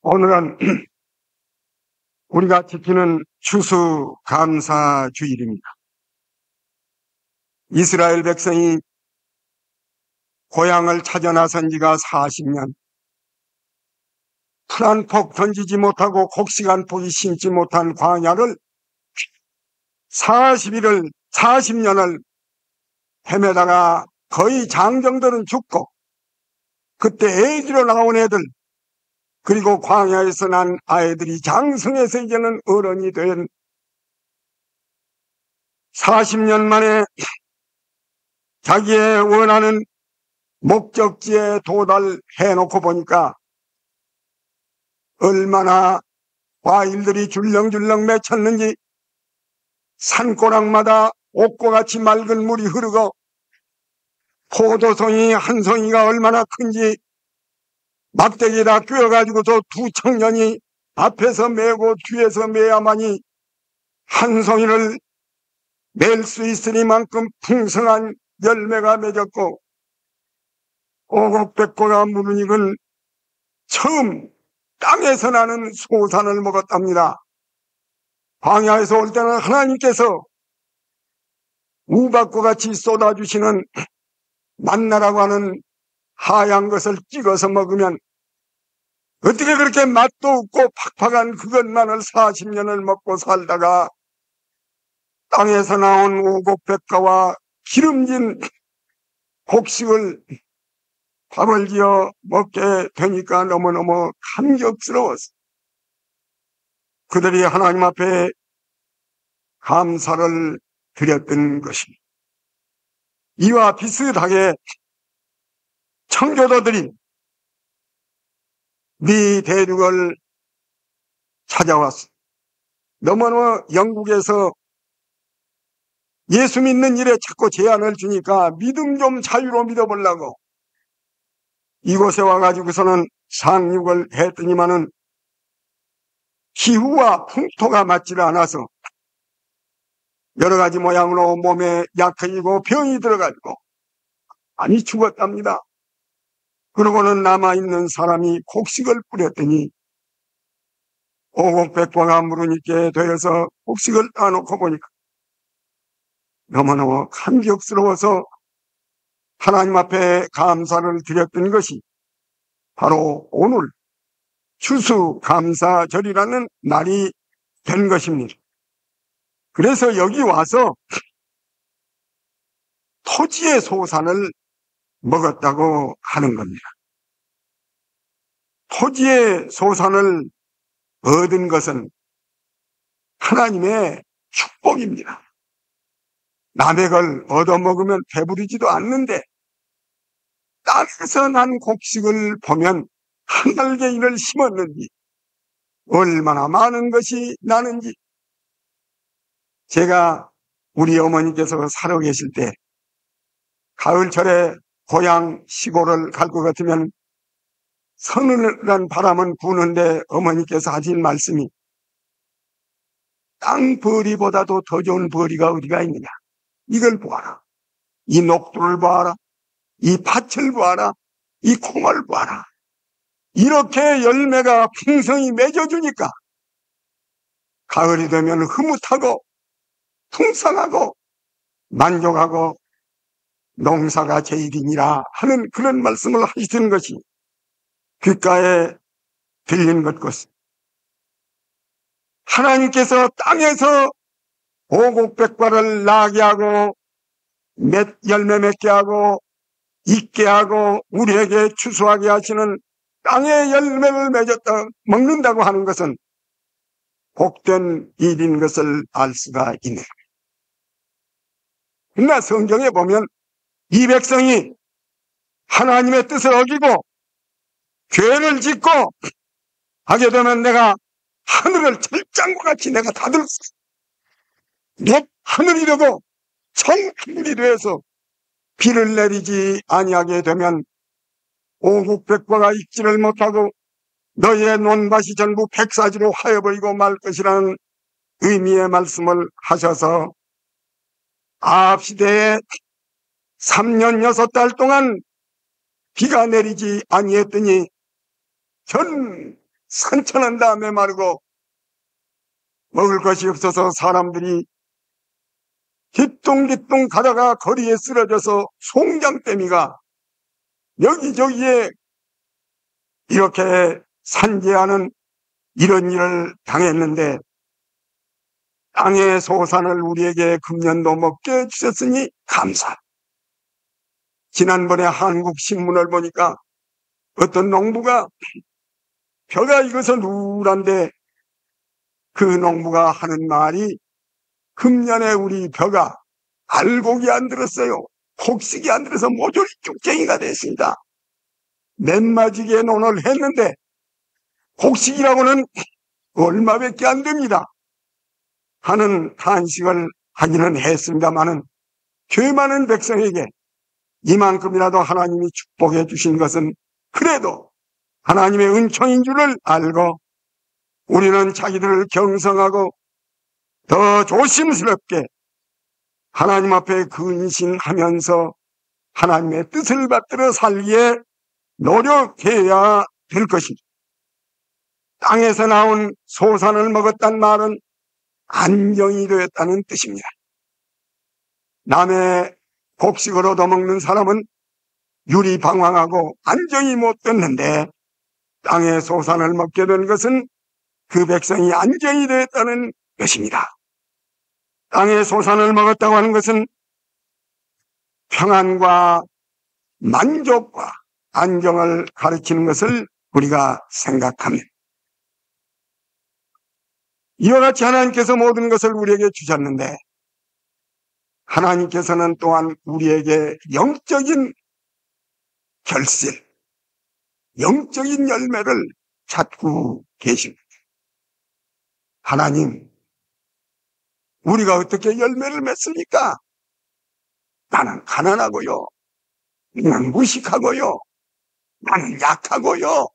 오늘은 우리가 지키는 추수감사주일입니다. 이스라엘 백성이 고향을 찾아 나선 지가 40년, 풀 한 폭 던지지 못하고 곡식 한 폭이 심지 못한 광야를 40년을 헤매다가 거의 장정들은 죽고, 그때 애기로 나온 애들, 그리고 광야에서 난 아이들이 장성해서 이제는 어른이 된 40년 만에 자기의 원하는 목적지에 도달해놓고 보니까 얼마나 과일들이 줄렁줄렁 맺혔는지, 산고랑마다 옥과 같이 맑은 물이 흐르고, 포도송이 한 송이가 얼마나 큰지 막대기에다 끼워가지고 저 두 청년이 앞에서 메고 뒤에서 메야만이 한 송이를 낼 수 있으니만큼 풍성한 열매가 맺었고, 오곡백과가 무르익은 처음 땅에서 나는 소산을 먹었답니다. 광야에서 올 때는 하나님께서 우박과 같이 쏟아주시는 만나라고 하는 하얀 것을 찍어서 먹으면 어떻게 그렇게 맛도 없고 팍팍한 그것만을 40년을 먹고 살다가 땅에서 나온 오곡백과와 기름진 곡식을 밥을 지어 먹게 되니까 너무너무 감격스러웠어. 그들이 하나님 앞에 감사를 드렸던 것입니다. 이와 비슷하게 청교도들이 미 대륙을 찾아왔어. 너무너무 영국에서 예수 믿는 일에 자꾸 제한을 주니까 믿음 좀 자유로 믿어보려고 이곳에 와가지고서는 상륙을 했더니만은 기후와 풍토가 맞지를 않아서 여러 가지 모양으로 몸에 약해지고 병이 들어가지고 많이 죽었답니다. 그러고는 남아있는 사람이 곡식을 뿌렸더니 오곡백과가 무르익게 되어서 곡식을 따놓고 보니까 너무너무 감격스러워서 하나님 앞에 감사를 드렸던 것이 바로 오늘 추수감사절이라는 날이 된 것입니다. 그래서 여기 와서 토지의 소산을 먹었다고 하는 겁니다. 토지의 소산을 얻은 것은 하나님의 축복입니다. 남의 걸 얻어먹으면 배부르지도 않는데 땅에서 난 곡식을 보면 한 알갱이를 심었는지 얼마나 많은 것이 나는지. 제가 우리 어머니께서 살아 계실 때 가을철에 고향 시골을 갈 것 같으면 서늘한 바람은 부는데 어머니께서 하신 말씀이 땅 벌이보다도 더 좋은 벌이가 어디가 있느냐. 이걸 보아라. 이 녹두를 보아라. 이 밭을 보아라. 이 콩을 보아라. 이렇게 열매가 풍성히 맺어주니까 가을이 되면 흐뭇하고 풍성하고 만족하고 농사가 제일이니라 하는 그런 말씀을 하시는 것이 귓가에 들린 것 같습니다. 하나님께서 땅에서 오곡백과를 나게 하고 열매 맺게 하고 익게 하고 우리에게 추수하게 하시는 땅의 열매를 맺었다 먹는다고 하는 것은 복된 일인 것을 알 수가 있네요. 그러나 성경에 보면 이 백성이 하나님의 뜻을 어기고 죄를 짓고 하게 되면 내가 하늘을 철장과 같이 내가 닫을 수 높 하늘이라도 청하늘이 되어서 비를 내리지 아니하게 되면 오곡백과가 익지를 못하고 너희의 논밭이 전부 백사지로 하여버리고 말 것이라는 의미의 말씀을 하셔서 아합시대에 3년 6달 동안 비가 내리지 아니했더니 전 산천한 다음에 마르고 먹을 것이 없어서 사람들이 뒤뚱뒤뚱 가다가 거리에 쓰러져서 송장대미가 여기저기에 이렇게 산재하는 이런 일을 당했는데, 땅의 소산을 우리에게 금년도 먹게 해주셨으니 감사. 지난번에 한국신문을 보니까 어떤 농부가 벼가 익어서 누란데 그 농부가 하는 말이, 금년에 우리 벼가 알곡이 안 들었어요. 곡식이 안 들어서 모조리 쭉쟁이가 됐습니다. 맨마지게 논을 했는데 곡식이라고는 얼마밖에 안 됩니다 하는 탄식을 하기는 했습니다마는, 죄 많은 백성에게 이만큼이라도 하나님이 축복해 주신 것은 그래도 하나님의 은총인 줄을 알고, 우리는 자기들을 경성하고 더 조심스럽게 하나님 앞에 근신하면서 하나님의 뜻을 받들어 살기에 노력해야 될 것입니다. 땅에서 나온 소산을 먹었단 말은 안정이 되었다는 뜻입니다. 남의 곡식을 얻어먹는 사람은 유리방황하고 안정이 못 됐는데, 땅의 소산을 먹게 된 것은 그 백성이 안정이 되었다는 것입니다. 땅의 소산을 먹었다고 하는 것은 평안과 만족과 안정을 가리키는 것을 우리가 생각합니다. 이와 같이 하나님께서 모든 것을 우리에게 주셨는데, 하나님께서는 또한 우리에게 영적인 결실, 영적인 열매를 찾고 계십니다. 하나님, 우리가 어떻게 열매를 맺습니까? 나는 가난하고요, 나는 무식하고요, 나는 약하고요,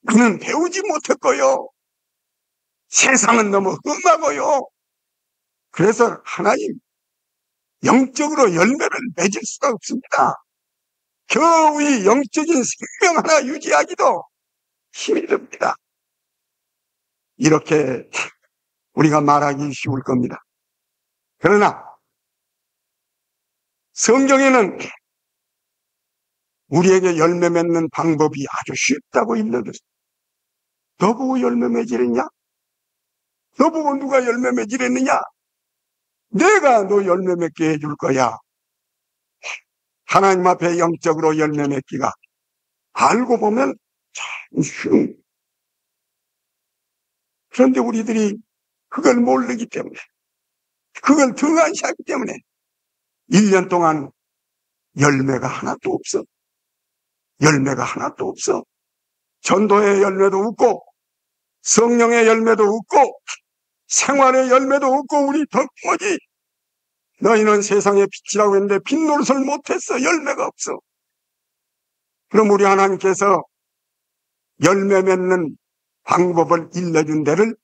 나는 배우지 못했고요, 세상은 너무 험하고요. 그래서 하나님, 영적으로 열매를 맺을 수가 없습니다. 겨우 이 영적인 생명 하나 유지하기도 힘이 듭니다. 이렇게 우리가 말하기 쉬울 겁니다. 그러나 성경에는 우리에게 열매 맺는 방법이 아주 쉽다고 일러줬어요. 너 보고 열매 맺으랬냐? 너 보고 누가 열매 맺으랬느냐? 내가 너 열매 맺게 해줄 거야. 하나님 앞에 영적으로 열매 맺기가 알고 보면 참 쉬운. 그런데 우리들이 그걸 모르기 때문에, 그걸 등한시하기 때문에 1년 동안 열매가 하나도 없어. 열매가 하나도 없어. 전도의 열매도 없고, 성령의 열매도 없고, 생활의 열매도 없고, 우리 덕모지 너희는 세상의 빛이라고 했는데 빛 노릇을 못했어. 열매가 없어. 그럼 우리 하나님께서 열매 맺는 방법을 일러준 데를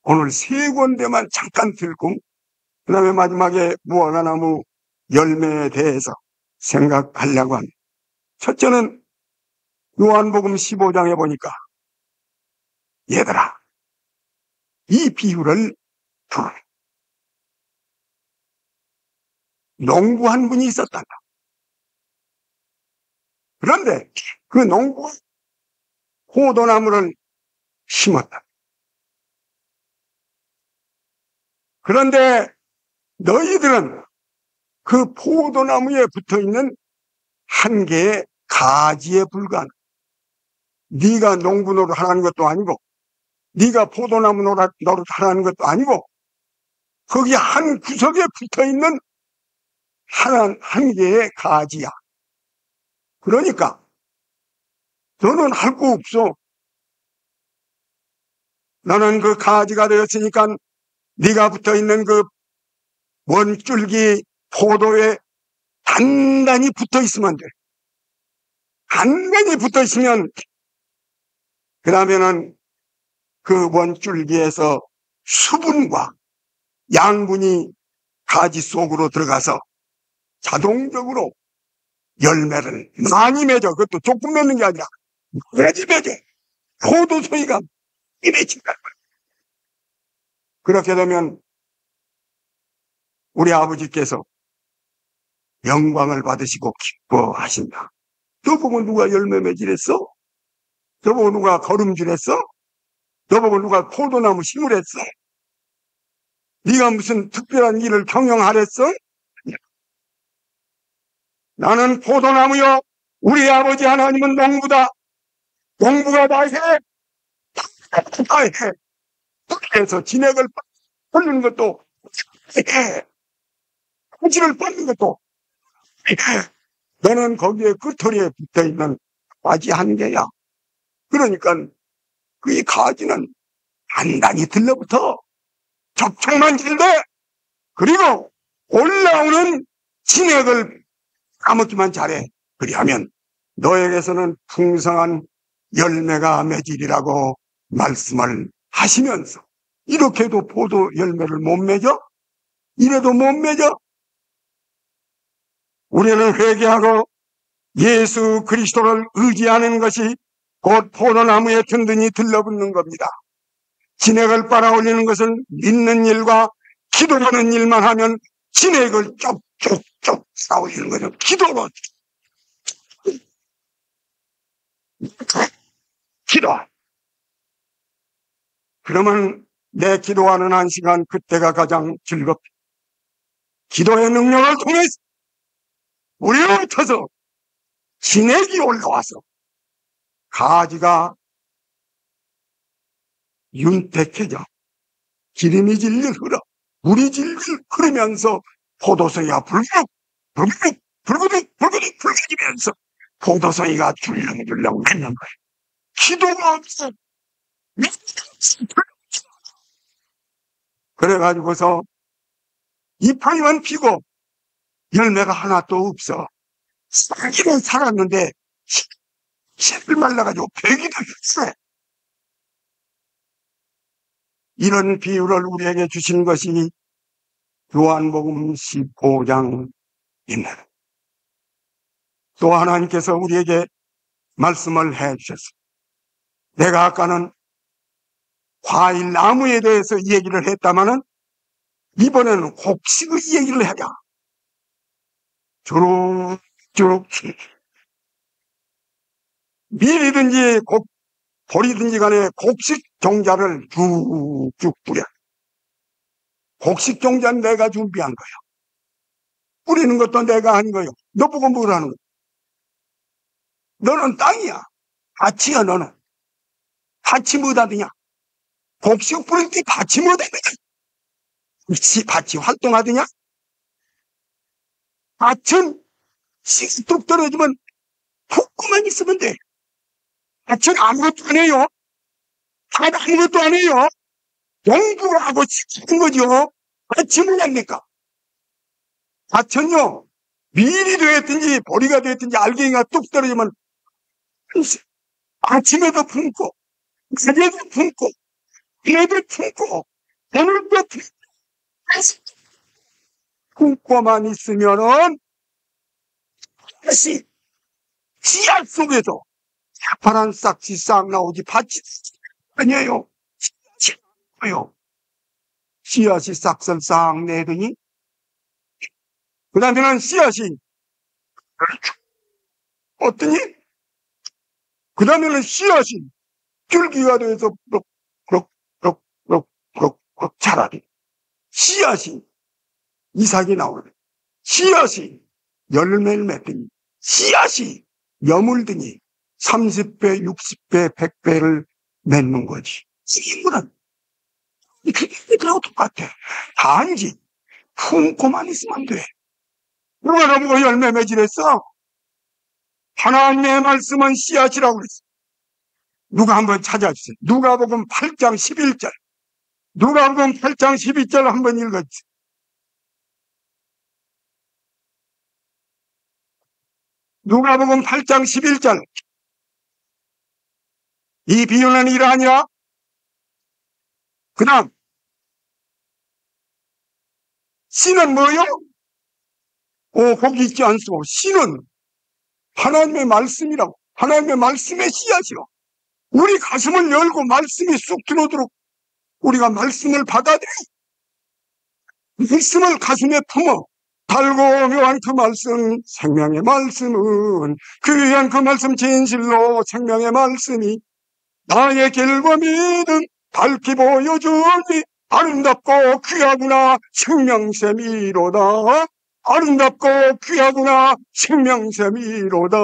오늘 3군데만 잠깐 들고, 그 다음에 마지막에 무화과나무 열매에 대해서 생각하려고 합니다. 첫째는 요한복음 15장에 보니까, 얘들아, 이 비유를 들어. 농부 한 분이 있었단다. 그런데 그 농부가 포도나무를 심었다. 그런데 너희들은 그 포도나무에 붙어있는 한 개의 가지에 불과한, 네가 농부 노릇하는 것도 아니고 네가 포도나무 노릇하는 것도 아니고, 거기 한 구석에 붙어있는 한 개의 가지야. 그러니까 너는 할 거 없어. 너는 그 가지가 되었으니까 네가 붙어있는 그 원줄기 포도에 단단히 붙어있으면 돼. 단단히 붙어있으면 그 다음에는 그 원줄기에서 수분과 양분이 가지 속으로 들어가서 자동적으로 열매를 많이 맺어. 그것도 조금 맺는 게 아니라 많이 맺어. 포도송이가 맺힌다. 그렇게 되면 우리 아버지께서 영광을 받으시고 기뻐하신다. 너보고 누가 열매 맺으랬어? 너보고 누가 거름줄했어? 너보고 누가 포도나무 심으랬어? 네가 무슨 특별한 일을 경영하랬어? 나는 포도나무요. 우리 아버지 하나님은 농부다. 농부가 다 해. 다 해. 그래서 진액을 뻗는 것도 해. 토지를 뻗는 것도 해. 너는 거기에 끄트리에 붙어있는 가지 한 개야. 그러니까 그 가지는 단단히 들러붙어. 접촉만 잘돼. 그리고 올라오는 진액을 까먹기만 잘해. 그리하면 너에게서는 풍성한 열매가 맺으리라고 말씀을 하시면서 이렇게도 포도 열매를 못 맺어? 이래도 못 맺어? 우리는 회개하고 예수 그리스도를 의지하는 것이 곧 포도나무에 든든히 들러붙는 겁니다. 진액을 빨아올리는 것은 믿는 일과 기도하는 일만 하면 진액을 쪽쪽쪽 쌓아올리는 거죠. 기도로 기도. 그러면 내 기도하는 한 시간 그때가 가장 즐겁다. 기도의 능력을 통해서 우리로부터서 진액이 올라와서 가지가 윤택해져 기름이 질질 흘러 물이 질질 흐르면서 포도송이가 불거지면서 포도송이가 줄렁줄렁 맺는 거예요. 기도가 없어. 그래가지고서 이파리만 피고 열매가 하나도 없어. 싹이는 살았는데 씨를 말라가지고 벽이 되었어. 이런 비유를 우리에게 주신 것이 요한복음 15장입니다. 또 하나님께서 우리에게 말씀을 해주셨습니다. 내가 아까는 과일 나무에 대해서 얘기를 했다마는 이번에는 곡식의 얘기를 하자. 주룩주룩 밀이든지 보리든지 간에 곡식 종자를 쭉쭉 뿌려. 곡식 종자는 내가 준비한 거예요. 뿌리는 것도 내가 한 거예요. 너 보고 뭐라는 거야? 너는 땅이야. 밭이야 너는. 밭이 뭐다 드냐? 곡식 뿌릴 때 밭이 뭐다 드냐? 밭이 활동하더냐? 밭은 씨 뚝 떨어지면 푹만 있으면 돼. 밭은 아무것도 안 해요. 밭 아무것도 안 해요. 농부가 하고 싶은 거죠. 밭이 뭐랍니까? 밭은요, 밀이 되었든지 보리가 되었든지 알갱이가 뚝 떨어지면 아침에도 품고 낮에도 품고 해도 품고 오늘도 품고만 있으면은 다시 씨앗 속에서 새파란 싹이 싹 나오지 밭이 아니에요. 씨앗이 싹을 싹 내더니 그 다음에는 씨앗이 어떠니? 그 다음에는 씨앗이 줄기가 돼서 럭럭럭럭럭럭 자라니 씨앗이 이삭이 나오는 씨앗이 열매를 맺더니 씨앗이 여물더니 30배, 60배, 100배를 맺는 거지. 이거는 그거하고 똑같아. 단지 품고만 있으면 돼. 누가 나보고 열매 맺으랬어? 하나님의 말씀은 씨앗이라고 그랬어. 누가 한번 찾아주세요. 누가복음 8장 11절. 누가복음 8장 12절 한번 읽어주세요. 누가복음 8장 11절. 이 비유는 이러하니라. 그 다음 씨는 뭐요? 거기 있지 않소. 씨는 하나님의 말씀이라고. 하나님의 말씀의 씨앗이요. 우리 가슴을 열고 말씀이 쑥 들어오도록 우리가 말씀을 받아들여 말씀을 가슴에 품어 달고 묘한 그 말씀, 생명의 말씀은 그 귀한 그 말씀 진실로 생명의 말씀이 나의 길과 믿음 밝히 보여주니 아름답고 귀하구나 생명샘이로다. 아름답고 귀하구나 생명샘이로다.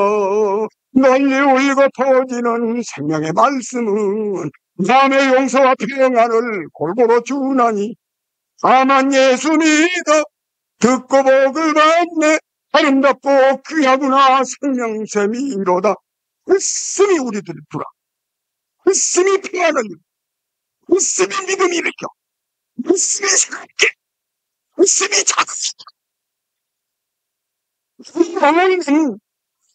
널리 울리고 터지는 생명의 말씀은 남의 용서와 평안을 골고루 주나니 다만 예수 믿어 듣고 복을 받네. 아름답고 귀하구나 생명샘이로다. 말씀이 우리들을 불어. 말씀이 평안을 일으켜. 말씀이 믿음을 일으켜. 말씀이 새롭게. 말씀이 자극시켜. 영혼은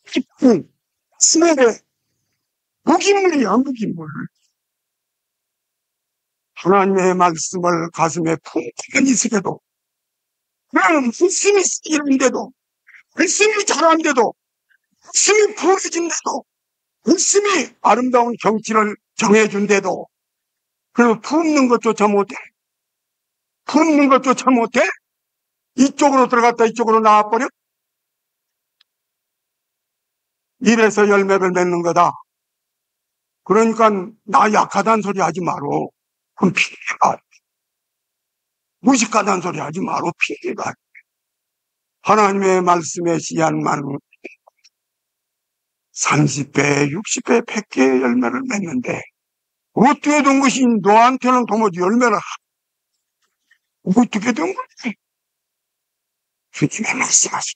깊은 스멜의 무기물이야, 무기물. 하나님의 말씀을 가슴에 품고만 있으려도, 그냥 말씀이 쓰이는데도, 말씀이 잘하는데도, 말씀이 부어진데도, 말씀이 아름다운 경치를 정해준데도, 그래도 품는 것조차 못해. 품는 것조차 못해? 이쪽으로 들어갔다 이쪽으로 나와버려? 이래서 열매를 맺는 거다. 그러니까 나 약하다는 소리 하지 마로. 그럼 핑계가. 무식하다는 소리 하지 마로. 핑계가. 하나님의 말씀에 씨앗만 30배, 60배, 100개의 열매를 맺는데 어떻게 된 것이 너한테는 도무지 열매를 어떻게 된 거지? 주님의 말씀하시.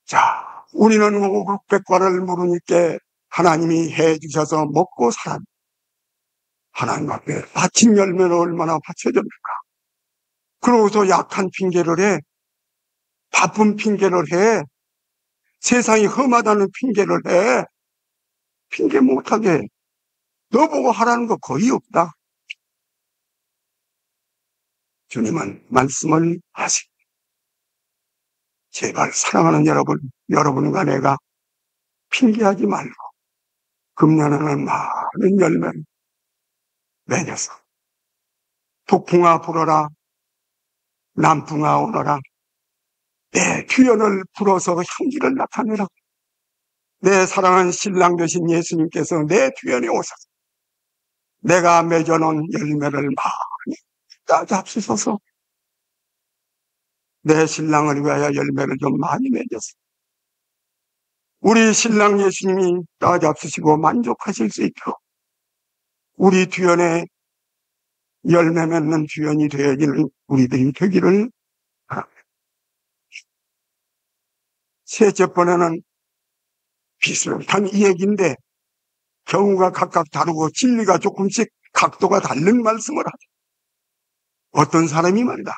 자, 우리는 오곡백과를 물으니까 하나님이 해주셔서 먹고 살았. 하나님 앞에 바친 열매는 얼마나 바쳐집니까? 그러고서 약한 핑계를 해. 바쁜 핑계를 해. 세상이 험하다는 핑계를 해. 핑계 못하게 해. 너 보고 하라는 거 거의 없다. 주님은 말씀을 하시고 제발 사랑하는 여러분과 내가 핑계하지 말고 금년에는 많은 열매를 맺어서 북풍아 불어라 남풍아 오너라 내 귀연을 불어서 향기를 나타내라. 내 사랑하는 신랑 되신 예수님께서 내 뒤연에 오셔서 내가 맺어놓은 열매를 많이 따잡수셔서 내 신랑을 위하여 열매를 좀 많이 맺었어. 우리 신랑 예수님이 따잡수시고 만족하실 수 있도록 우리 뒤연에 열매 맺는 뒤연이 되어지는 우리들이 되기를 바랍니다. 셋째 번에는 비슷한 이 얘기인데 경우가 각각 다르고 진리가 조금씩 각도가 다른 말씀을 하죠. 어떤 사람이 말이다.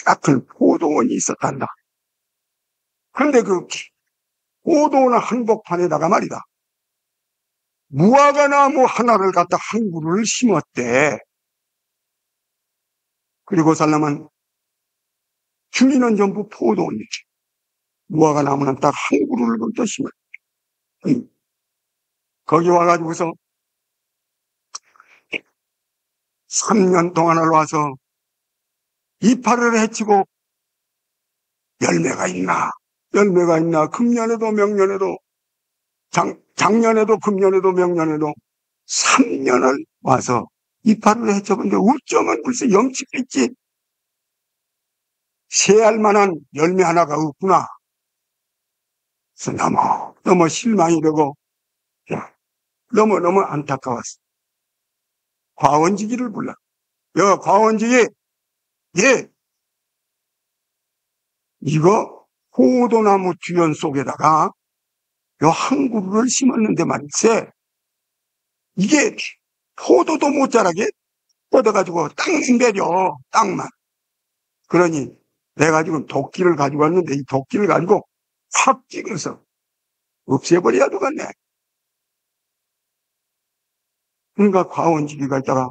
같은 포도원이 있었단다. 그런데 그 포도원 한복판에다가 말이다. 무화과 나무 하나를 갖다 한 그루를 심었대. 그리고 사람은 주인은 전부 포도원이지. 무화과 나무는 딱 한 그루를 갖다 심었대. 거기 와가지고서 3년 동안을 와서 이파리를 해치고 열매가 있나 금년에도 명년에도 작년에도 금년에도 명년에도 3년을 와서 이파리를 해쳐본데 어쩌면 벌써 염치가 있지. 새알 만한 열매 하나가 없구나. 그래서 너무 실망이 되고 너무 안타까웠어. 과원지기를 불러. 야, 과원지기, 예, 이거 포도나무 주연 속에다가 요 한 그루를 심었는데 말일세. 이게 포도도 못 자라게 뻗어가지고 땅만 배려, 땅만. 그러니 내가 지금 도끼를 가지고 왔는데 이 도끼를 가지고 확 찍어서 없애버려야 되겠네. 그러니까 과원지기가 있다가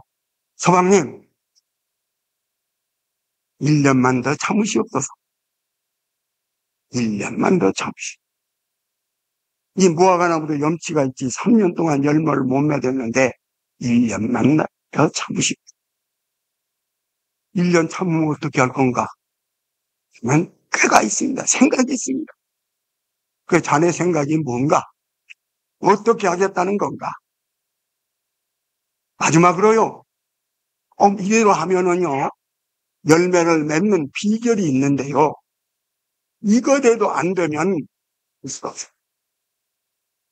서방님, 1년만 더 참으시옵소서. 1년만 더 참으시옵소서. 이 무화과나무도 염치가 있지 3년 동안 열매를 못 맺었는데 1년만 더 참으시옵소서. 1년 참으면 어떻게 할 건가? 그러면 꾀가 있습니다. 생각이 있습니다. 그 자네 생각이 뭔가? 어떻게 하겠다는 건가? 마지막으로요. 이대로 하면은요. 열매를 맺는 비결이 있는데요. 이거대도 안 되면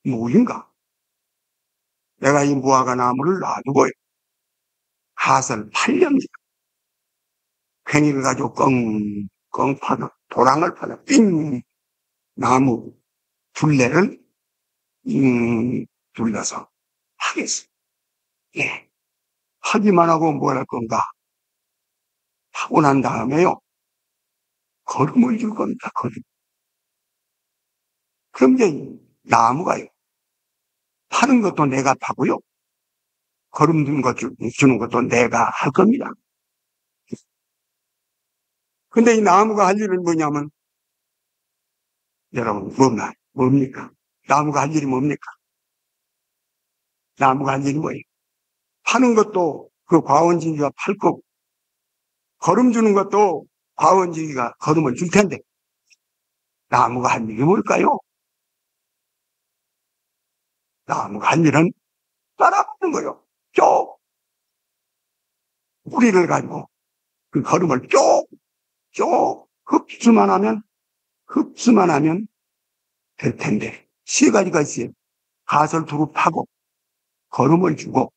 뭐인가? 내가 이 무화과 나무를 놔두고요. 갓을 8년 괭이를 가지고 껑껑 파는 도랑을 파는 삥 나무 둘레를 둘러서 하겠습니다. 예. 하기만 하고 뭘 할 건가? 하고 난 다음에요. 거름을 줄 겁니다. 거름. 그럼 이제 나무가요. 파는 것도 내가 파고요. 거름 주는 것도 내가 할 겁니다. 근데 이 나무가 할 일은 뭐냐면, 여러분, 뭡니까? 나무가 할 일이 뭡니까? 나무가 할 일이 뭐예요? 파는 것도 그 과원지기가 팔 거고, 거름 주는 것도 과원지기가 거름을 줄 텐데, 나무가 할 일이 뭘까요? 나무가 할 일은 따라붙는 거예요. 쭉! 뿌리를 가지고 그 거름을 쭉 흡수만 하면 될 텐데, 세 가지가 있어요. 갓을 두루 파고, 거름을 주고,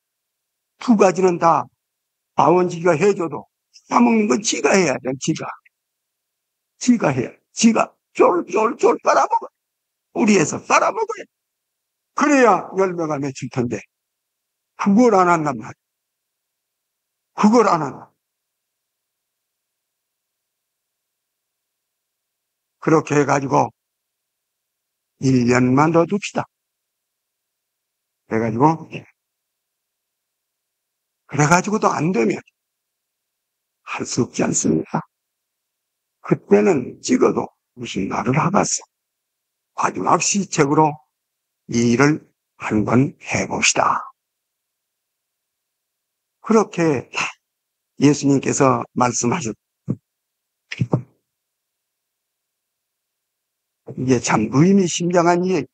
두 가지는 다 아원지기가 해줘도 따먹는 건 지가 해야 돼. 지가 해야 돼. 지가 쫄쫄쫄 빨아먹어. 뿌리에서 빨아먹어야 돼. 그래야 열매가 맺힐 텐데 그걸 안 한단 말이야. 그걸 안 한다. 그렇게 해가지고 1년만 더 둡시다. 그래가지고도 안 되면 할 수 없지 않습니까? 그때는 찍어도 무슨 말을 하겠어. 마지막 시책으로 이 일을 한번 해봅시다. 그렇게 예수님께서 말씀하셨. 이게 참 의미심장한 이야기.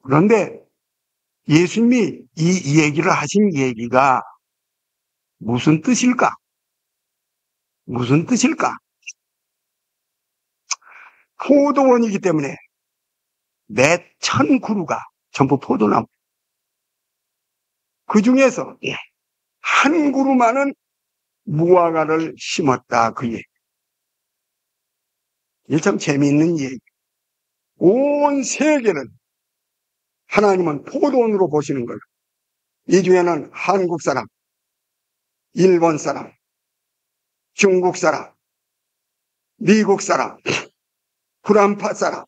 그런데 예수님이 이 얘기를 하신 얘기가 무슨 뜻일까? 포도원이기 때문에 매 1000그루가 전부 포도나무. 그 중에서 한 그루만은 무화과를 심었다. 그 얘기. 이게 참 재미있는 얘기. 온 세계를 하나님은 포도원으로 보시는 거예요. 이 중에는 한국 사람, 일본 사람, 중국 사람, 미국 사람, 불안파 사람,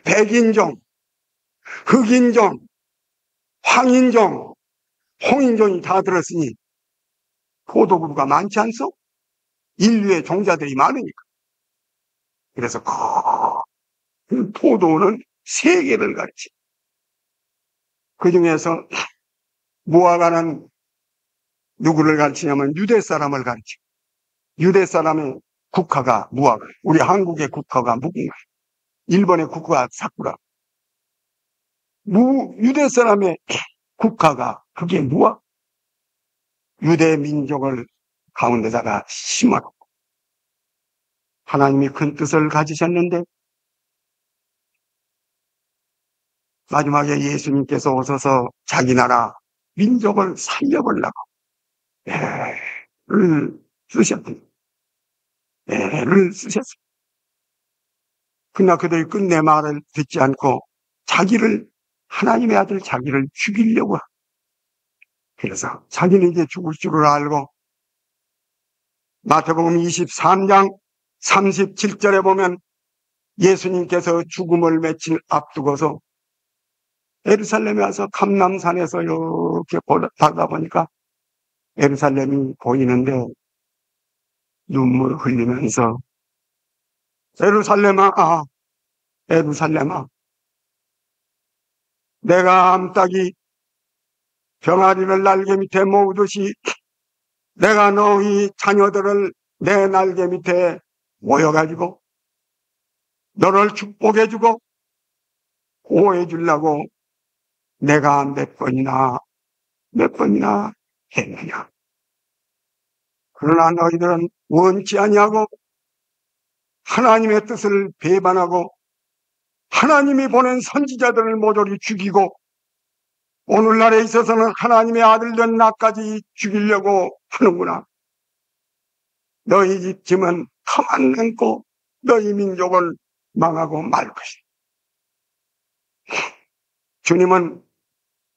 백인종, 흑인종, 황인종, 홍인종이 다 들었으니 포도그루가 많지 않소? 인류의 종자들이 많으니까. 그래서 그 포도는 세계를 가르치. 그 중에서 무화과는 누구를 가르치냐면 유대 사람을 가르치. 유대 사람의 국화가 무화과. 우리 한국의 국화가 무궁화. 일본의 국화가 사쿠라. 유대 사람의 국화가 그게 무화. 유대 민족을 가운데다가 심어놓고 하나님이 큰 뜻을 가지셨는데 마지막에 예수님께서 오셔서 자기 나라 민족을 살려보려고 애를 쓰셨어요. 그러나 그들이 끝내 말을 듣지 않고 하나님의 아들 자기를 죽이려고 하고, 그래서 자기는 이제 죽을 줄을 알고 마태복음 23장 37절에 보면 예수님께서 죽음을 며칠 앞두고서 예루살렘에 와서 감람산에서 이렇게 보다 보니까 예루살렘이 보이는데 눈물 흘리면서 예루살렘아, 예루살렘아, 내가 암탉이 병아리를 날개 밑에 모으듯이 내가 너희 자녀들을 내 날개 밑에 모여가지고 너를 축복해주고 보호해주려고 내가 몇 번이나 했느냐. 그러나 너희들은 원치 아니하고 하나님의 뜻을 배반하고 하나님이 보낸 선지자들을 모조리 죽이고 오늘날에 있어서는 하나님의 아들된 나까지 죽이려고 하는구나. 너희 집 짐은 터만 남고 너희 민족은 망하고 말 것이다. 주님은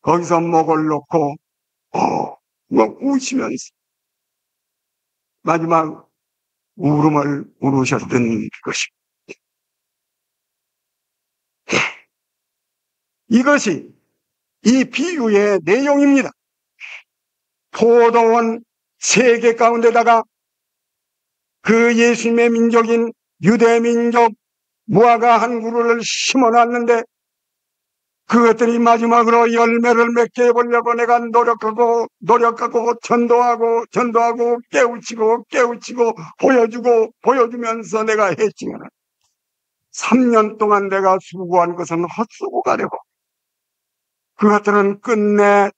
거기서 목을 놓고 우시면서 마지막 울음을 울으셨던 것입니다. 이것이 이 비유의 내용입니다. 포도원 3개 가운데다가 그 예수님의 민족인 유대민족 무화과 한 그루를 심어놨는데 그것들이 마지막으로 열매를 맺게 해보려고 내가 노력하고 전도하고 깨우치고 보여주면서 내가 했지만 3년 동안 내가 수고한 것은 헛수고가 되고 그것들은 끝내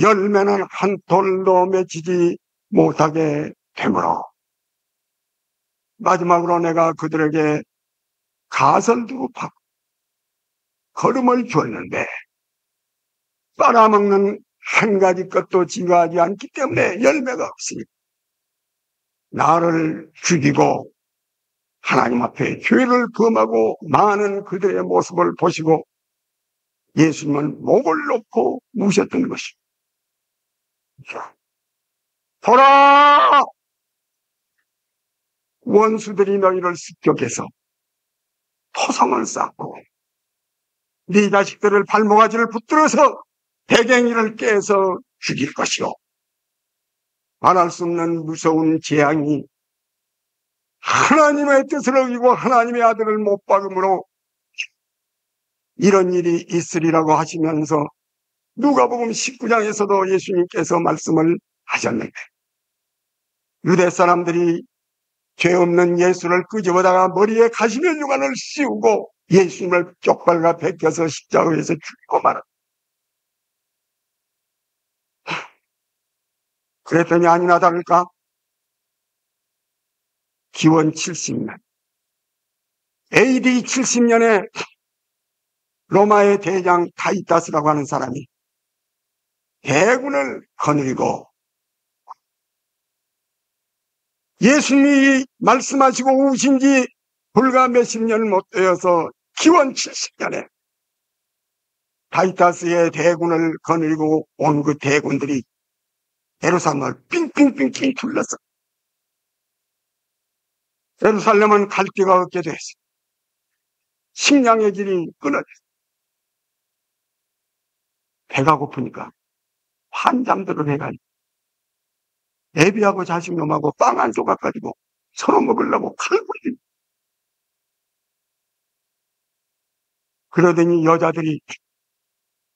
열매는 한 돌도 맺히지 못하게 되므로 마지막으로 내가 그들에게 가설도 받고 걸음을 주었는데 빨아먹는 한 가지 것도 증거하지 않기 때문에 열매가 없으니까 나를 죽이고 하나님 앞에 죄를 범하고 많은 그들의 모습을 보시고 예수님은 목을 놓고 우셨던 것입니다. 보라! 원수들이 너희를 습격해서 토성을 쌓고 네 자식들을 발목아지를 붙들어서 배경이를 깨서 죽일 것이요. 말할 수 없는 무서운 재앙이 하나님의 뜻을 어기고 하나님의 아들을 못 박음으로 이런 일이 있으리라고 하시면서 누가복음 19장에서도 예수님께서 말씀을 하셨는데 유대 사람들이 죄 없는 예수를 끄집어다가 머리에 가시면 유관을 씌우고 예수님을 쪽발과 베껴서 십자가에서 죽이고 말았다. 그랬더니 아니나 다를까 기원 70년 AD 70년에 로마의 대장 타이타스라고 하는 사람이 대군을 거느리고 예수님이 말씀하시고 우신 지 불과 몇십 년 못 되어서 기원 70년에 타이타스의 대군을 거느리고 온 그 대군들이 예루살렘을 빙빙빙빙 둘렀어. 예루살렘은 갈 데가 없게 됐어. 식량의 길이 끊어졌어. 배가 고프니까 환장들을 해가지고 애비하고 자식놈하고 빵 한 조각 가지고 서로 먹으려고 칼을 굴리고 그러더니 여자들이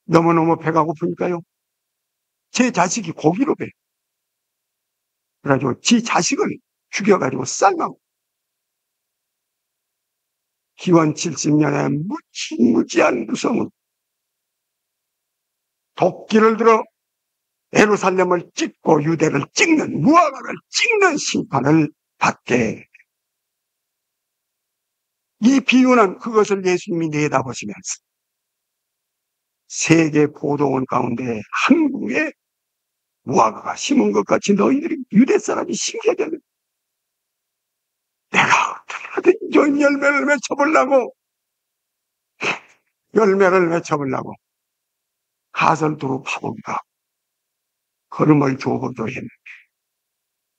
너무너무 배가 고프니까요 제 자식이 고기로 배 그래가지고 지 자식을 죽여가지고 삶아고 기원 70년에 무지무지한 무서운 도끼를 들어 예루살렘을 찍고 유대를 찍는 무화과를 찍는 심판을 받게. 이 비유는 그것을 예수님이 내다보시면서 세계 포도원 가운데 한 그루에 무화과가 심은 것 같이 너희들이 유대 사람이 심게 되는 내가 어떻게 하든 열매를 맺혀보려고 가설도로 파본가 걸음을 줘보도 했는데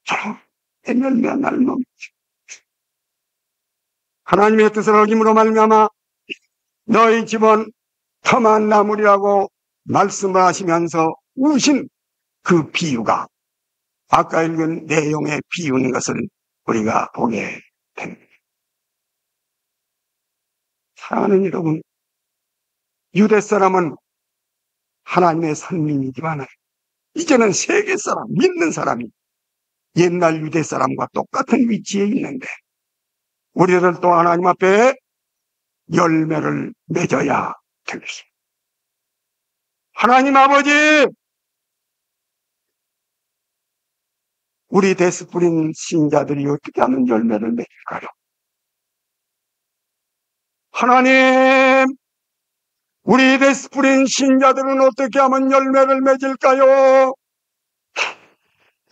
저런 열매 날 놈이지. 하나님의 뜻을 어김으로 말미암아 너희 집은 탐한 나물이라고 말씀을 하시면서 우신 그 비유가 아까 읽은 내용에 비유는 것을 우리가 보게 됩니다. 사랑하는 여러분, 유대 사람은 하나님의 선민이지만 이제는 세계 사람, 믿는 사람이 옛날 유대 사람과 똑같은 위치에 있는데 우리들도 하나님 앞에 열매를 맺어야 되겠습니다. 하나님 아버지, 우리 데스뿌린 신자들이 어떻게 하면 열매를 맺을까요? 하나님, 우리 데스뿌린 신자들은 어떻게 하면 열매를 맺을까요?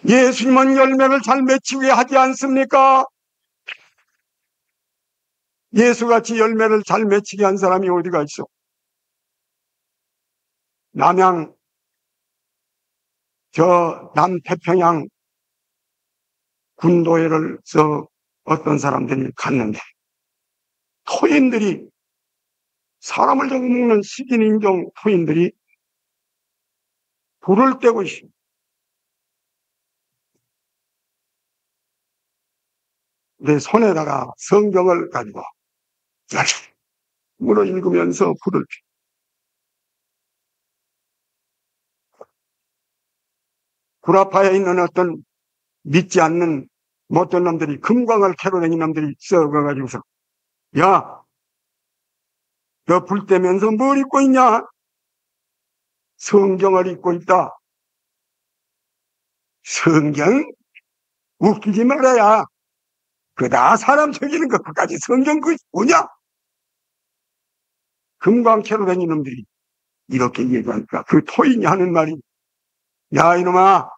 예수님은 열매를 잘 맺히게 하지 않습니까? 예수같이 열매를 잘 맺히게 한 사람이 어디가 있어? 남양, 남태평양 군도회를서 어떤 사람들이 갔는데 토인들이, 사람을 잡아먹는 식인인종 토인들이 불을 떼고 있습니다. 내 손에다가 성경을 가지고 물어 읽으면서 불을 피. 구라파에 있는 어떤 믿지 않는 못된 놈들이, 금광을 캐러 다니는 놈들이 썩어가지고서, 야, 너 불 떼면서 뭘 입고 있냐? 성경을 입고 있다. 성경? 웃기지 말아야. 나 사람 죽이는 거 그까지 성경 그게 뭐냐? 금광 캐러 다니는 놈들이 이렇게 얘기하니까 그 토인이 하는 말이, 야 이놈아,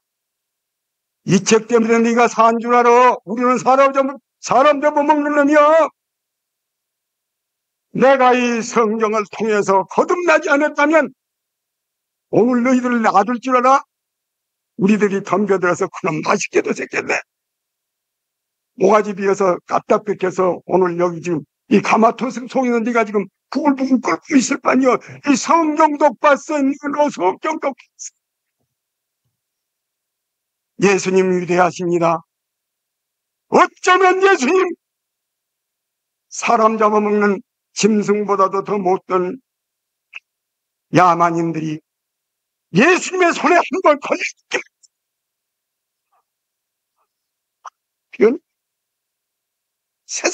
이 책 때문에 네가 산 줄 알아? 우리는 사람 잡아먹는 놈이야. 내가 이 성경을 통해서 거듭나지 않았다면 오늘 너희들을 놔둘 줄 알아? 우리들이 덤벼들어서 그놈 맛있게도 생겼네. 모가지 비어서 까딱 뺏겨서 오늘 여기 지금 이 가마토 속에는 네가 지금 부글부글 끓고 있을 판이여. 이 성경도 봤어. 너 성경도 봤어. 예수님 위대하십니다. 어쩌면 예수님 사람 잡아먹는 짐승보다도 더 못된 야만인들이 예수님의 손에 한 번 걸렸기 변 새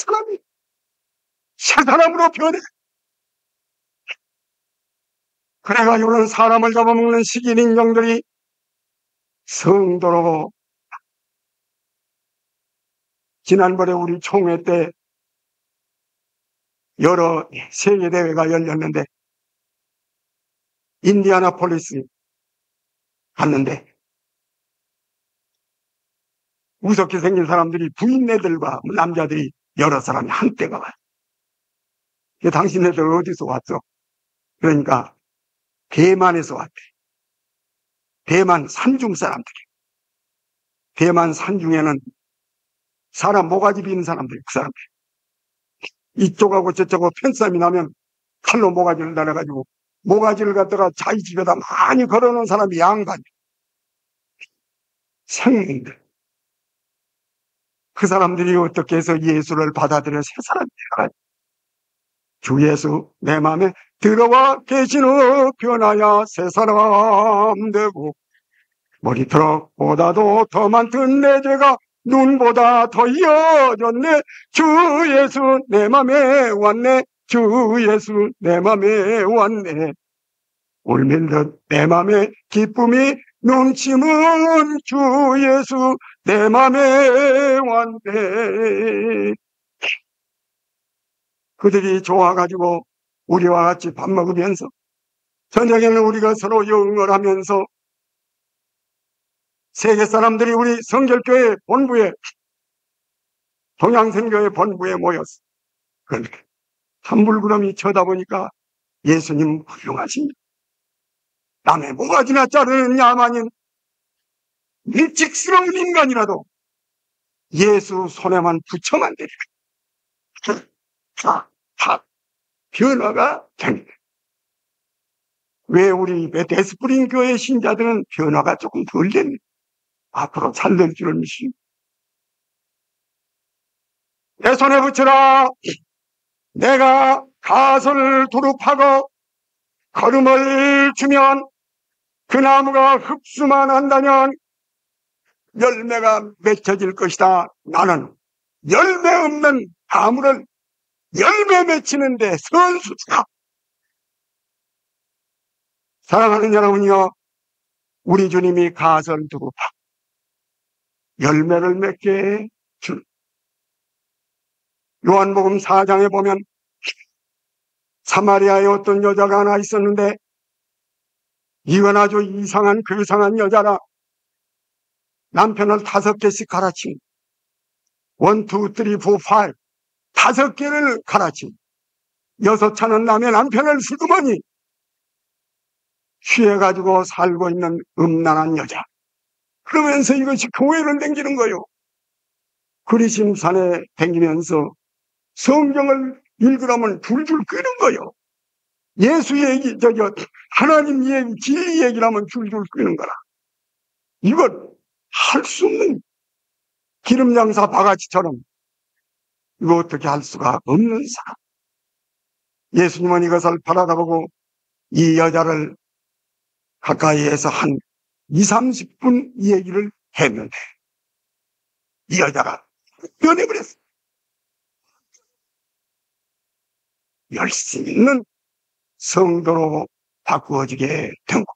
사람으로 변해. 그래가지고는 사람을 잡아먹는 식인 인종들이 성도로, 지난번에 우리 총회 때 여러 세계대회가 열렸는데 인디아나폴리스 갔는데 무섭게 생긴 사람들이, 부인네들과 남자들이 여러 사람이 한때가 와요. 당신네들 어디서 왔어? 그러니까 대만에서 왔대. 대만 산중 사람들이. 대만 산중에는 사람 모가지 비는 사람들이, 그 사람들. 이쪽하고 저쪽하고 편싸움이 나면 칼로 모가지를 날아가지고 모가지를 갖다가 자기 집에다 많이 걸어놓은 사람이 양반. 생명들. 그 사람들이 어떻게 해서 예수를 받아들여 새 사람이 되어가지고 주 예수 내 마음에 들어와 계시는 변하여 새 사람 되고 머리털보다도 더 많던 내 죄가 눈보다 더 이어졌네. 주 예수 내 맘에 왔네. 주 예수 내 맘에 왔네. 울면서 내 맘에 기쁨이 넘치는 주 예수 내 맘에 왔네. 그들이 좋아가지고 우리와 같이 밥 먹으면서 저녁에는 우리가 서로 영어를 하면서 세계 사람들이 우리 성결교회 본부에, 동양선교회 본부에 모였어. 그러니까 한 물구름이 쳐다보니까 예수님 훌륭하십니다. 남의 모가지나 자르는 야만인 일직스러운 인간이라도 예수 손에만 붙여만 대리라 변화가 됩니다. 왜 우리 베데스프링 교회 신자들은 변화가 조금 덜 됐네. 앞으로 잘 될 줄을 믿습니다. 내 손에 붙여라. 내가 가설을 두릅하고 걸음을 주면 그 나무가 흡수만 한다면 열매가 맺혀질 것이다. 나는 열매 없는 나무를 열매 맺히는데 선수다. 사랑하는 여러분이요, 우리 주님이 가설 두릅하고 열매를 맺게 줄. 요한복음 4장에 보면 사마리아에 어떤 여자가 하나 있었는데 이건 아주 이상한 그상한 여자라. 남편을 5개씩 가르침. 1, 2, 3, 4, 5 5개를 가르침. 6차는 남의 남편을 슬그머니 취해가지고 살고 있는 음란한 여자. 그러면서 이것이 교회를 댕기는 거요. 그리심산에 댕기면서 성경을 읽으라면 줄줄 끄는 거요. 예수 얘기, 하나님 얘기, 진리 얘기라면 줄줄 끄는 거라. 이걸 할 수 없는 기름장사 바가지처럼 이거 어떻게 할 수가 없는 사람. 예수님은 이것을 바라다보고 이 여자를 가까이에서 한 2, 30분 이 얘기를 했는데 이 여자가 변해버렸어요. 열심 있는 성도로 바꾸어지게 된 거.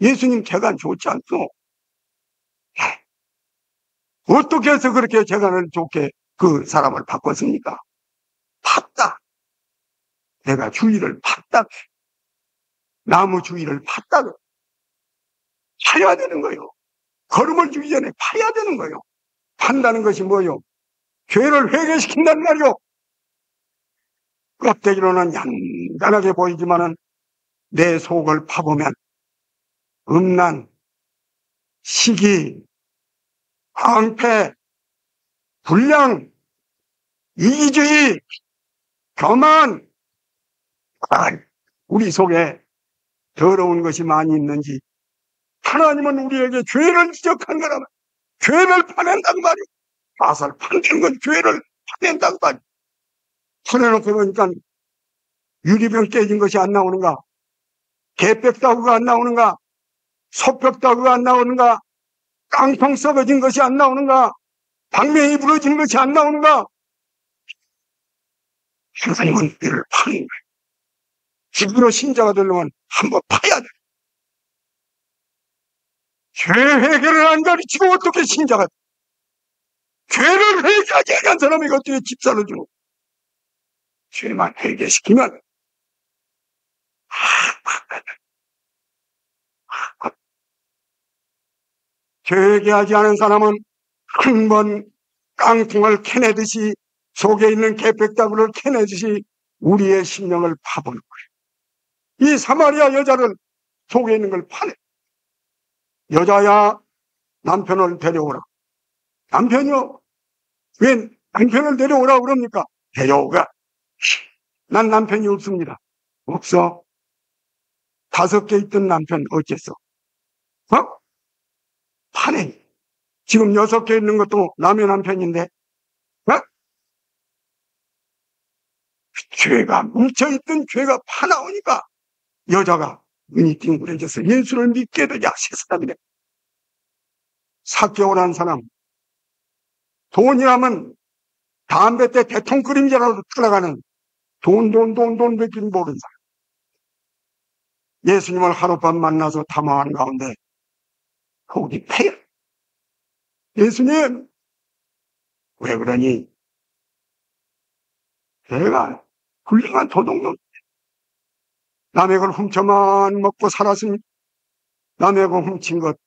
예수님 재간 좋지 않소? 어떻게 해서 그렇게 재간을 좋게 그 사람을 바꿨습니까? 팠다. 내가 주위를 팠다. 나무 주위를 팠다. 파야 되는 거예요. 걸음을 주기 전에 파야 되는 거예요. 판다는 것이 뭐요? 죄를 회개시킨다는 말이요. 껍데기로는 얌전하게 보이지만은 내 속을 파보면 음란, 시기, 황폐, 불량, 이기주의, 교만, 우리 속에 더러운 것이 많이 있는지 하나님은 우리에게 죄를 지적한 거라면 죄를 파낸다는 말이요. 가설 판다는 건 죄를 파낸다는 말이요. 파내놓고 보니까 유리병 깨진 것이 안 나오는가? 개벽다구가 안 나오는가? 소벽다구가 안 나오는가? 깡통 썩어진 것이 안 나오는가? 방명이 부러진 것이 안 나오는가? 하나님은 우리를 파는 거예요. 집으로 신자가 되려면 한번 파야 돼. 죄 해결을 안 가르치고 어떻게 신자가 돼? 죄를 회개하지 않은 사람이 어떻게 집사를 주고? 죄만 회개시키면 죄 회개하지 않은 사람은 한 번 깡통을 캐내듯이 속에 있는 개백다구를 캐내듯이 우리의 심령을 파보는 거예요. 이 사마리아 여자를 속에 있는 걸 파내. 여자야, 남편을 데려오라. 남편이요? 왜 남편을 데려오라 그럽니까? 데려오가. 난 남편이 없습니다. 없어. 5개 있던 남편 어째서? 파내. 지금 6개 있는 것도 남의 남편인데, 죄가 뭉쳐있던 죄가 파나오니까 여자가 눈이 띵그레져서 예수를 믿게 되자 새 사람이래. 사개오라는 사람, 돈이라면 담배 때 대통 그림자라도 따라가는 돈 뺏긴 모르는 사람. 예수님을 하룻밤 만나서 탐험한 가운데 속이 패여. 예수님, 왜 그러니? 내가 훌륭한 도둑놈. 남의 걸 훔쳐만 먹고 살았으니 남의 걸 훔친 것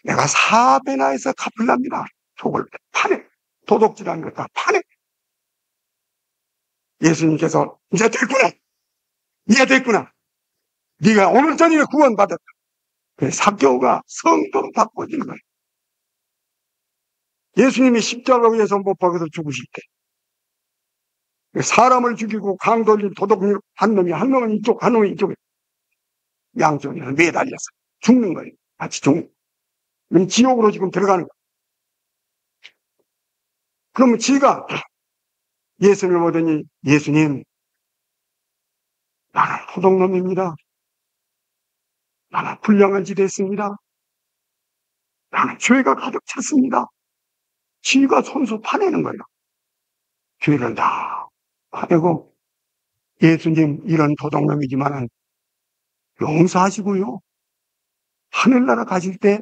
내가 4배나 해서 갚으랍니다. 속을 파내. 도둑질한 것 다 파내. 예수님께서 이제 됐구나. 네가 오늘 저녁에 구원받았다. 그래서 사개오가 성도로 바꿔진 거예요. 예수님이 십자가 위에서 못 박아서 죽으실 때 사람을 죽이고 강 돌린 도둑 한 놈이 한 놈은 이쪽 한 놈은 이쪽에 양쪽에 매달려서 죽는 거예요. 같이 죽는 거예요. 지옥으로 지금 들어가는 거예요. 그러면 지가 예수님을 보더니, 예수님, 나는 도둑놈입니다. 나는 불량한 짓 했습니다. 나는 죄가 가득 찼습니다. 지가 손수 파내는 거예요. 죄를 다 파내고, 예수님, 이런 도둑놈이지만은 용서하시고요. 하늘나라 가실 때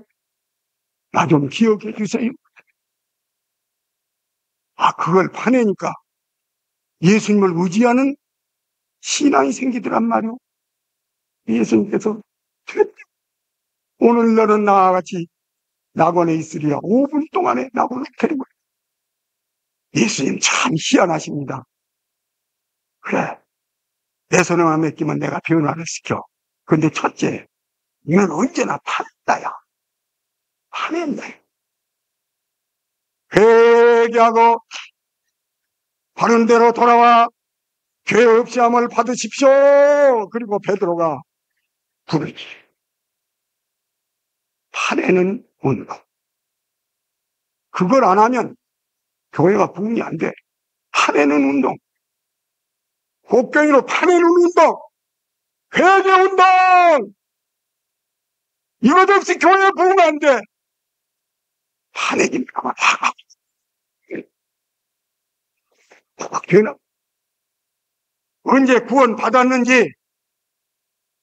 나 좀 기억해 주세요. 그걸 파내니까 예수님을 의지하는 신앙이 생기더란 말이요. 예수님께서 오늘 너는 나와 같이 낙원에 있으리라. 5분 동안에 낙원을 데리고. 예수님 참 희한하십니다. 그래, 내 손에만 맡기면 내가 변화를 시켜. 근데 첫째, 이건 언제나 파낸다야. 파낸다. 회개하고 바른 대로 돌아와 죄 없이 함을 받으십시오. 그리고 베드로가 부르지. 파내는 운동. 그걸 안 하면 교회가 부흥이 안 돼. 파내는 운동. 곡괭이로 파내는 운동. 회개 운동. 이것 없이 교회 부흥 안 돼. 파내기만 하면 언제 구원 받았는지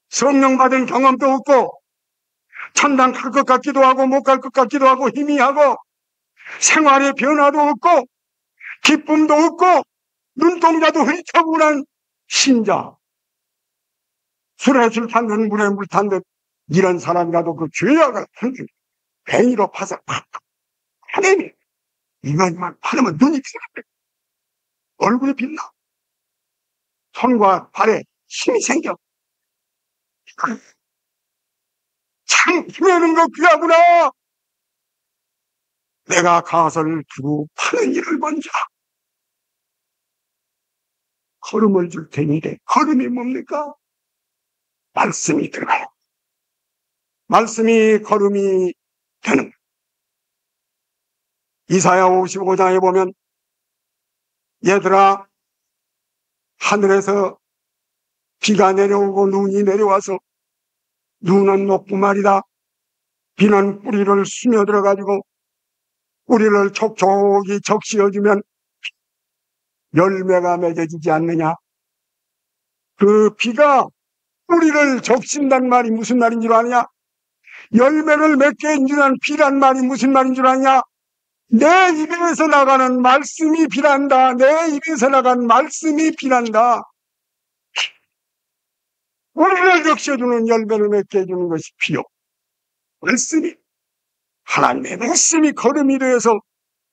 성령 받은 경험도 없고 천당 갈 것 같기도 하고 못 갈 것 같기도 하고 희미하고 생활의 변화도 없고 기쁨도 없고 눈동자도 휘청한 신자, 술에 술 탄 듯 물에 물 탄 듯 이런 사람이라도 그 죄악을 뱅이로 파서 하나님이 이것만 파르면 눈이 빛나, 얼굴이 빛나, 손과 발에 힘이 생겨. 참 힘내는 거 귀하구나. 내가 가설을 두고 파는 일을 먼저 걸음을 줄 테니 걸음이 뭡니까? 말씀이 들어가요. 말씀이 걸음이 되는. 이사야 55장에 보면 얘들아 하늘에서 비가 내려오고 눈이 내려와서 눈은 높고 말이다. 비는 뿌리를 스며들어가지고 뿌리를 촉촉이 적시어주면 열매가 맺어지지 않느냐. 그 비가 뿌리를 적신단 말이 무슨 말인 줄 아냐? 열매를 맺게 해주는 비란 말이 무슨 말인 줄 아냐? 내 입에서 나가는 말씀이 비란다. 내 입에서 나가는 말씀이 비란다. 뿌리를 적셔주는 열매를 맺게 해주는 것이 비요. 말씀이, 하나님의 말씀이 걸음이 되어서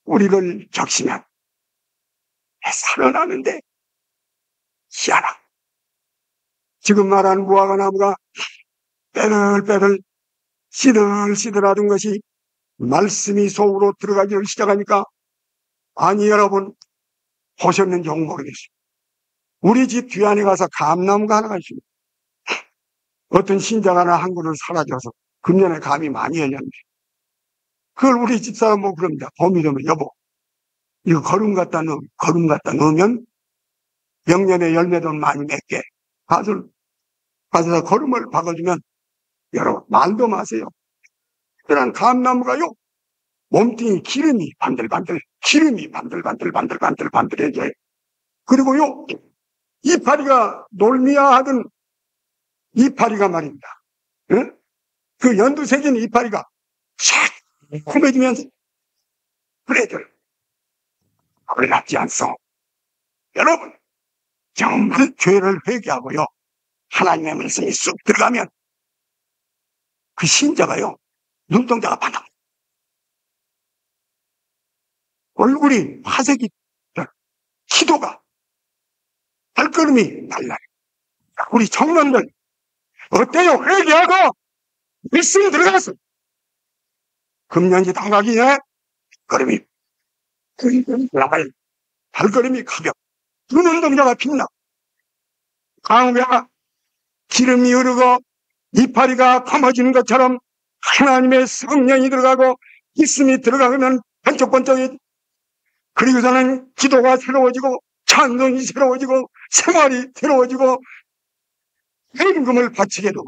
우리를 적시면 살아나는데 희한하다. 지금 말하는 무화과나무가 빼들빼들 시들시들하던 것이 말씀이 속으로 들어가기를 시작하니까, 아니 여러분 보셨는지 모르겠어요. 우리 집 뒤안에 가서 감나무가 하나가 있습니다. 어떤 신자가 하나 한 그루를 사라져서 금년에 감이 많이 열렸네. 그걸 우리 집사람 뭐 그럽니다. 봄이 되면 여보 이거 거름 갖다 넣으면 영년에 열매도 많이 맺게. 가서 거름을 박아주면, 여러분 말도 마세요. 그런 감나무가요 몸뚱이 기름이 반들반들 반들반들해져요. 그리고요 이파리가 놀미야 하던 이파리가 말입니다. 응? 그 연두색인 이파리가 샥 꾸며지면서 그래들 놀랍지 않소. 여러분 정말 죄를 회개하고요 하나님의 말씀이 쑥 들어가면 그 신자가요 눈동자가 바닥, 얼굴이 화색이, 기도가, 발걸음이 달라요. 우리 청년들 어때요? 회개하고 말씀 들어가서 금년지 다 가기 전에 걸음이 나가요. 발걸음이 가볍, 눈동자가 빛나, 강우가 기름이 흐르고 이파리가 감아지는 것처럼 하나님의 성령이 들어가고 있음이 들어가면 번쩍번쩍이, 그리고서는 기도가 새로워지고 찬송이 새로워지고 생활이 새로워지고 헌금을 바치게 되고